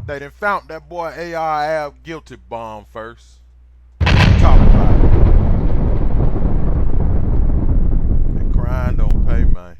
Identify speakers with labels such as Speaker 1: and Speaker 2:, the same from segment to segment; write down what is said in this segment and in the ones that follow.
Speaker 1: They done found that boy AR Ab guilty bomb first. Talk about it. That crime don't pay, man.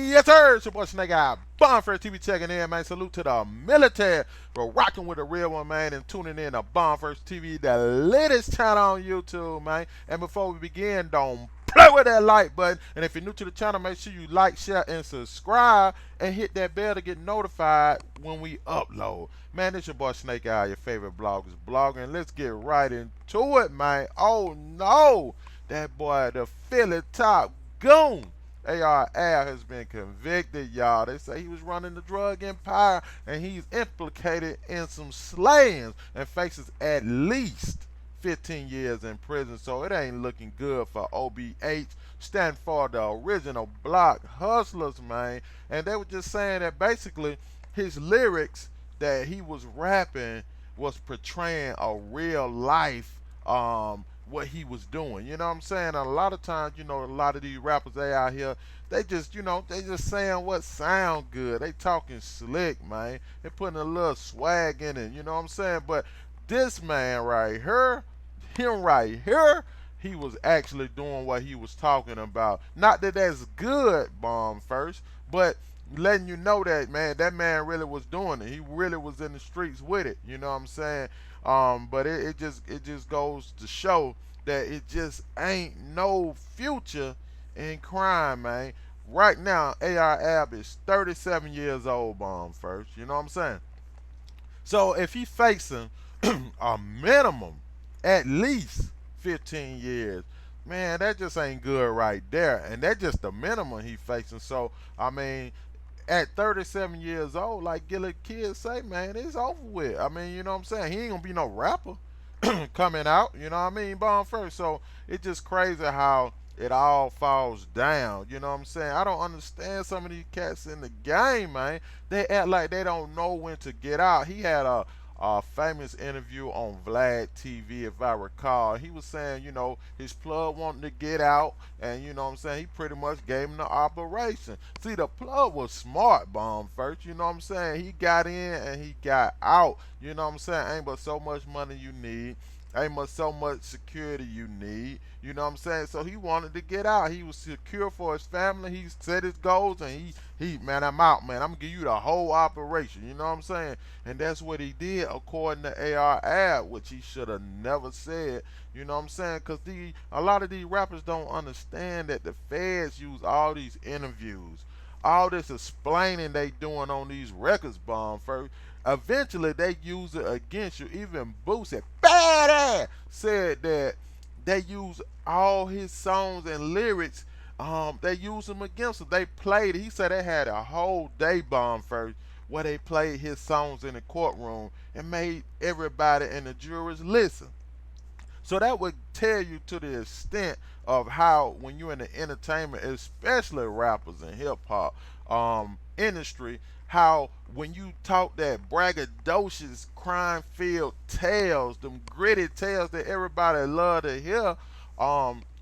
Speaker 1: Yes, sir. It's your boy Snake Eye. Bonfire TV checking in, man. Salute to the military for rocking with the real one, man, and tuning in to Bonfire TV, the latest channel on YouTube, man. And before we begin, don't play with that like button. And if you're new to the channel, make sure you like, share, and subscribe, and hit that bell to get notified when we upload. Man, this your boy Snake Eye, your favorite blogger's blogger, and let's get right into it, man. Oh no, that boy, the Philly top goon. AR has been convicted, y'all. They say he was running the drug empire and he's implicated in some slayings and faces at least 15 years in prison. So it ain't looking good for OBH, stand for the original block hustlers, man. And they were just saying that basically his lyrics that he was rapping was portraying a real life what he was doing. You know what I'm saying? And a lot of times, you know, a lot of these rappers they out here, they just, you know, they just saying what sound good. They talking slick, man. They putting a little swag in it, you know what I'm saying? But this man right here, him right here, he was actually doing what he was talking about. Not that that's good, bomb first, but letting you know that that man really was doing it. He really was in the streets with it. You know what I'm saying? But it just goes to show that it just ain't no future in crime, man. Right now, AR Ab is 37 years old, bomb first. You know what I'm saying? So if he facing a minimum at least 15 years, man, that just ain't good right there. And that's just the minimum he facing. So I mean, at 37 years old, like Gilly kids say, man, it's over with. I mean, you know what I'm saying? He ain't gonna be no rapper coming out, you know what I mean, bomb first. So it's just crazy how it all falls down. You know what I'm saying? I don't understand some of these cats in the game, man. They act like they don't know when to get out. He had a famous interview on Vlad TV, if I recall. He was saying, you know, his plug wanted to get out, and you know what I'm saying, he pretty much gave him the operation. See, the plug was smart, bomb first, you know what I'm saying? He got in and he got out. You know what I'm saying? Ain't but so much money you need. Ain't but so much security you need. You know what I'm saying? So he wanted to get out. He was secure for his family. He set his goals and man, I'm out, man. I'm gonna give you the whole operation. You know what I'm saying? And that's what he did according to AR Ab, which he should have never said. You know what I'm saying? Because a lot of these rappers don't understand that the feds use all these interviews, all this explaining they doing on these records, bomb first. Eventually they use it against you. Even Boosie, badass, said that they use all his songs and lyrics. They use them against him. They played it. He said they had a whole day, bomb first, where they played his songs in the courtroom and made everybody and the jurors listen. So that would tell you to the extent of how when you're in the entertainment, especially rappers and hip hop industry, how when you talk that braggadocious crime-filled tales, them gritty tales that everybody love to hear,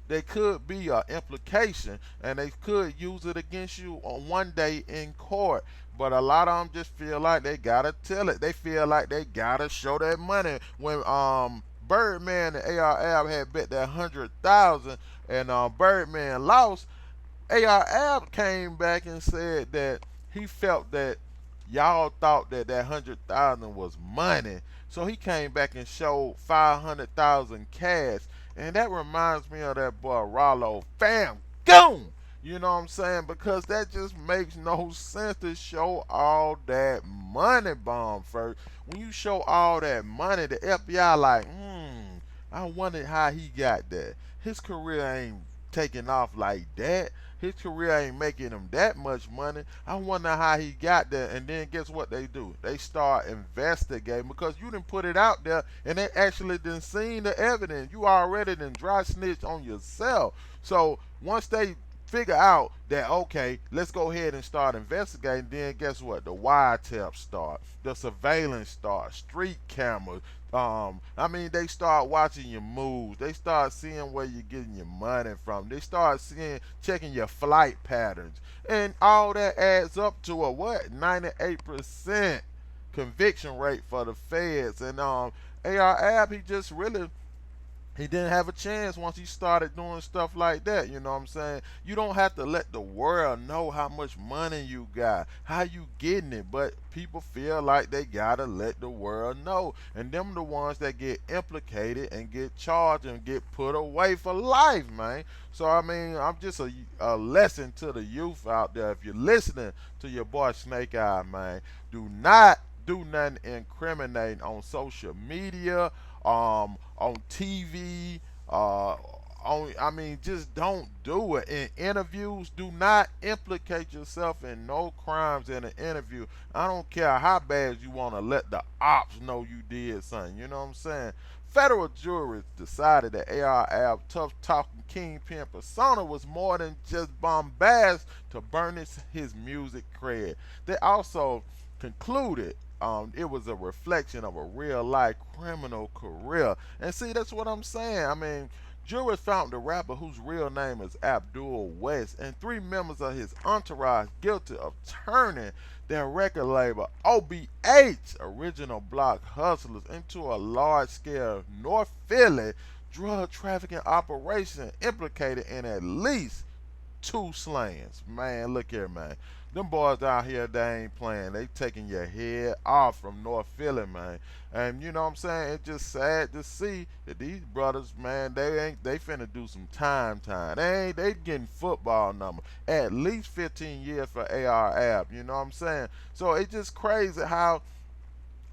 Speaker 1: there could be an implication, and they could use it against you on one day in court. But a lot of them just feel like they gotta tell it. They feel like they gotta show that money. When Birdman and AR Ab had bet that 100,000, and Birdman lost, AR Ab came back and said that he felt that y'all thought that 100,000 was money, so he came back and showed 500,000 cash, and that reminds me of that boy Rollo, fam, goon. You know what I'm saying? Because that just makes no sense to show all that money, bomb first. When you show all that money, the FBI like, I wondered how he got that. His career ain't taking off like that. His career ain't making him that much money. I wonder how he got there. And then guess what they do? They start investigating because you didn't put it out there and they actually done seen the evidence. You already done dry snitch on yourself. So once they figure out that, okay, let's go ahead and start investigating, then guess what? The wiretap start, the surveillance start, street cameras, I mean, they start watching your moves. They start seeing where you're getting your money from. They start checking your flight patterns, and all that adds up to a what 98% conviction rate for the feds. And AR Ab, he didn't have a chance once he started doing stuff like that. You know what I'm saying? You don't have to let the world know how much money you got, how you getting it, but people feel like they gotta let the world know. And them the ones that get implicated and get charged and get put away for life, man. So I mean, I'm just a lesson to the youth out there. If you're listening to your boy Snake Eye, man, do not do nothing incriminating on social media, on TV, I mean, just don't do it. In interviews, do not implicate yourself in no crimes in an interview. I don't care how bad you want to let the ops know you did something. You know what I'm saying? Federal juries decided that AR Ab tough talking kingpin persona was more than just bombast to burnish his music cred. They also concluded it was a reflection of a real life criminal career. And see, that's what I'm saying. I mean, jurors found the rapper whose real name is Abdul West and three members of his entourage guilty of turning their record label OBH Original Block Hustlers into a large scale North Philly drug trafficking operation implicated in at least two slayings. Man, look here, man. Them boys out here, they ain't playing. They taking your head off from North Philly, man. And you know what I'm saying? It's just sad to see that these brothers, man, they finna do some time. They getting football number. At least 15 years for AR Ab. You know what I'm saying? So it's just crazy how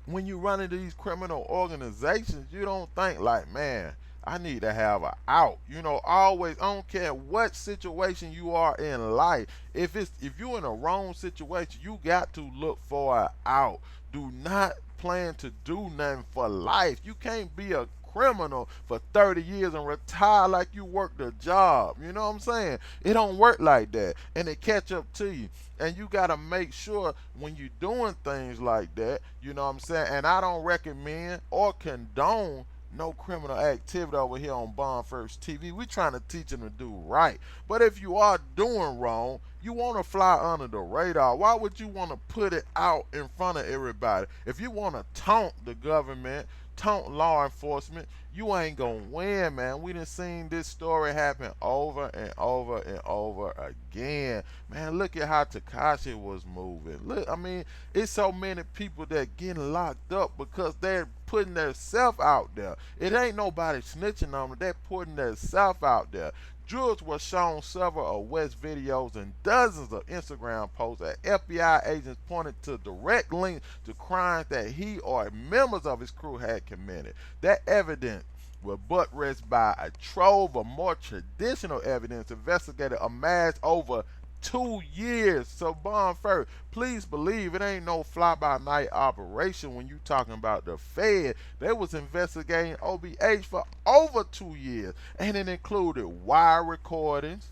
Speaker 1: when you run into these criminal organizations, you don't think like, man, I need to have a out. You know, always, I don't care what situation you are in life. If you're in a wrong situation, you got to look for an out. Do not plan to do nothing for life. You can't be a criminal for 30 years and retire like you worked a job. You know what I'm saying? It don't work like that. And it catch up to you. And you got to make sure when you're doing things like that, you know what I'm saying? And I don't recommend or condone no criminal activity over here on Bond First TV. We trying to teach them to do right. But if you are doing wrong, you want to fly under the radar. Why would you want to put it out in front of everybody? If you want to taunt the government, taunt law enforcement, you ain't gonna win, man. We done seen this story happen over and over and over again. Man, look at how Takashi was moving. Look, I mean, it's so many people that getting locked up because they're putting their self out there. It ain't nobody snitching on them. They're putting their self out there. Jurors were shown several of West's videos and dozens of Instagram posts that FBI agents pointed to direct links to crimes that he or members of his crew had committed. That evidence was buttressed by a trove of more traditional evidence investigators amassed over 2 years. So Bond first, please believe it ain't no fly-by-night operation when you talking about the Fed. They was investigating OBH for over 2 years, and it included wire recordings,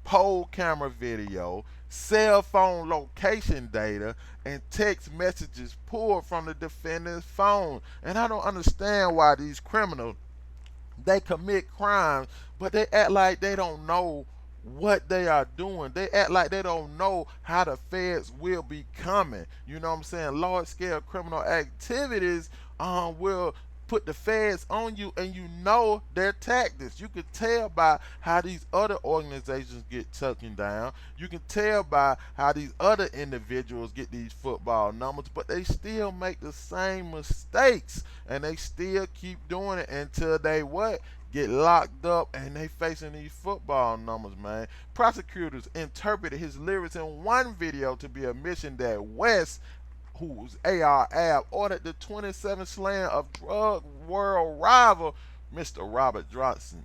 Speaker 1: pole camera video, cell phone location data, and text messages pulled from the defendant's phone. And I don't understand why these criminals, they commit crimes, but they act like they don't know what they are doing. They act like they don't know how the feds will be coming. You know what I'm saying? Large scale criminal activities will put the feds on you, and you know their tactics. You can tell by how these other organizations get taken down. You can tell by how these other individuals get these football numbers, but they still make the same mistakes, and they still keep doing it until they what? Get locked up and they facing these football numbers, man. Prosecutors interpreted his lyrics in one video to be a mission that West, who's AR Ab, ordered the 27th slaying of drug world rival Mr. Robert Johnson,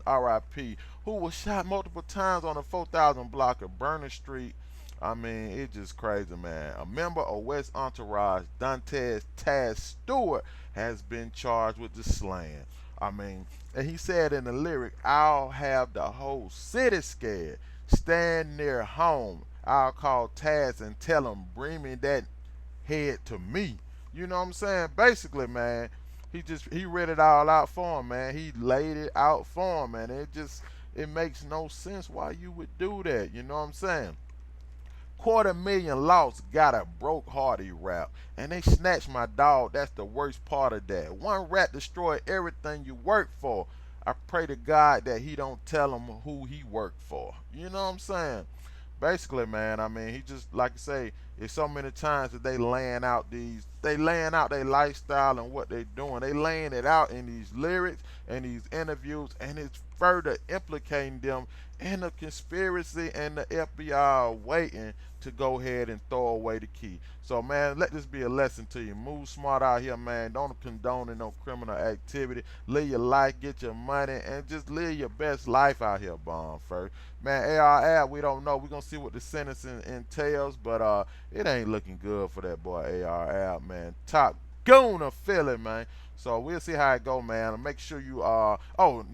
Speaker 1: RIP, who was shot multiple times on the 4000 block of Burner Street. I mean, it's just crazy, man. A member of West Entourage, Dantes Taz Stewart, has been charged with the slaying. I mean, and he said in the lyric, I'll have the whole city scared. Stand near home. I'll call Taz and tell him, bring me that head to me. You know what I'm saying? Basically, man, He read it all out for him, man. He laid it out for him, man. It makes no sense why you would do that. You know what I'm saying? Quarter million lost, got a broke Hardy rap. And they snatched my dog. That's the worst part of that. One rat destroyed everything you worked for. I pray to God that he don't tell him who he worked for. You know what I'm saying? Basically, man, I mean, he just, like I say, it's so many times that they laying out their lifestyle and what they doing. They laying it out in these lyrics and these interviews, and it's further implicating them in the conspiracy, and the FBI are waiting to go ahead and throw away the key. So, man, let this be a lesson to you. Move smart out here, man. Don't condone no criminal activity. Live your life, get your money, and just live your best life out here, Bond first. Man, ARL, we don't know. We're going to see what the sentencing entails, but it ain't looking good for that boy ARL, man. Top goon of Philly, man. So we'll see how it go, man. And make sure you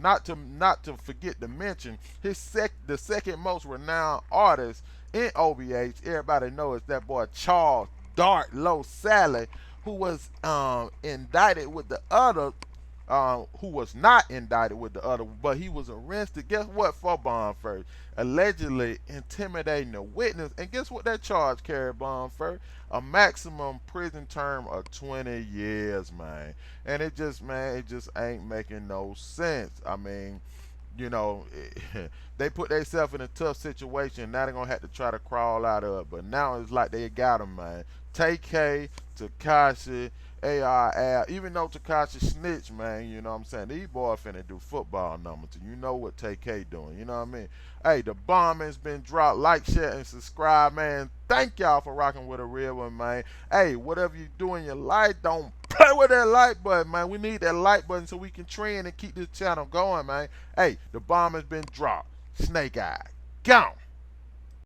Speaker 1: not to forget to mention the second most renowned artist in OBH. Everybody knows that boy Charles Dart Low Sally, who was indicted with the other, who was not indicted with the other, but he was arrested. Guess what for, Bond first? Allegedly intimidating a witness. And guess what that charge carried, Bond first? A maximum prison term of 20 years, man. And it just ain't making no sense. I mean, you know, they put themselves in a tough situation. Now they're gonna have to try to crawl out of it. But now it's like they got him, man. TK, Takashi, ARL, even though Takashi snitch, man, you know what I'm saying? These boys finna do football numbers. You know what TK doing, you know what I mean? Hey, the bomb has been dropped. Like, share, and subscribe, man. Thank y'all for rocking with a real one, man. Hey, whatever you do in your life, don't play with that like button, man. We need that like button so we can trend and keep this channel going, man. Hey, the bomb has been dropped. Snake Eye, gone.